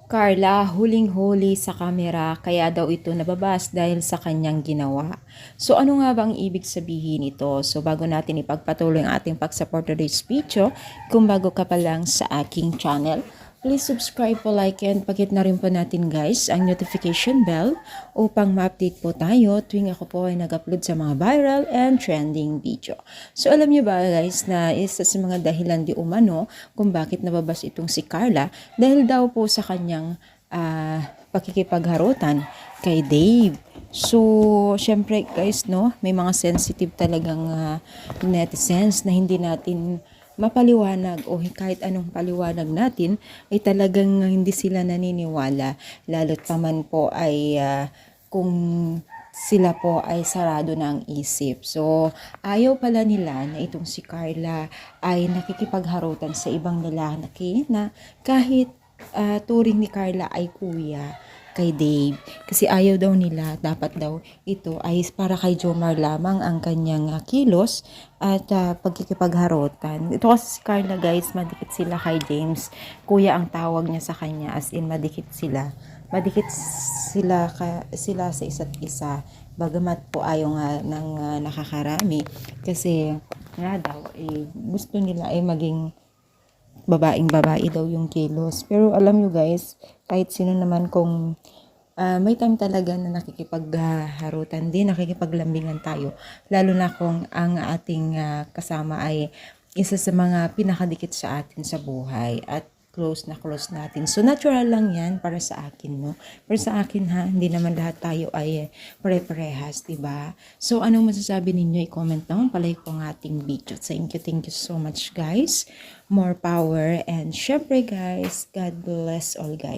Carla, huling-huli sa kamera kaya daw ito nababas dahil sa kanyang ginawa. So ano nga ba ang ibig sabihin nito? So bago natin ipagpatuloy ang ating pag-support today's video, kung bago ka pa lang sa aking channel, please subscribe po, like, and pag-hit na rin po natin guys ang notification bell upang ma-update po tayo tuwing ako po ay nag-upload sa mga viral and trending video. So alam niyo ba guys na isa sa mga dahilan di umano kung bakit nababas itong si Carla dahil daw po sa kanyang pakikipagharutan kay Dave. So, syempre guys, no, may mga sensitive talagang netizens na hindi natin mapaliwanag o kahit anong paliwanag natin ay talagang hindi sila naniniwala, lalo't pa man po ay kung sila po ay sarado na ang isip. So, ayaw pala nila na itong si Carla ay nakikipagharutan sa ibang lalaki na kahit turing ni Carla ay kuya kay Dave. Kasi ayaw daw nila, dapat daw ito ay para kay Jomar lamang ang kanyang kilos at pagkikipagharutan. Ito kasi si Carla guys, madikit sila kay James. Kuya ang tawag niya sa kanya, as in madikit sila. Madikit sila sa isa't isa. Bagamat po ayaw nga ng nakakarami. Kasi nga daw, gusto nila ay maging babaeng babae daw yung kilos. Pero alam nyo guys, kahit sino naman kung may time talaga na nakikipagharutan din, nakikipaglambingan tayo. Lalo na kung ang ating kasama ay isa sa mga pinakadikit sa atin sa buhay at close natin. So, natural lang yan para sa akin, no? Pero sa akin, ha, hindi naman lahat tayo ay pare-parehas, diba? So, anong masasabi ninyo? I-comment down. Palike po ang ating video. Thank you so much, guys. More power. And syempre, guys, God bless all, guys.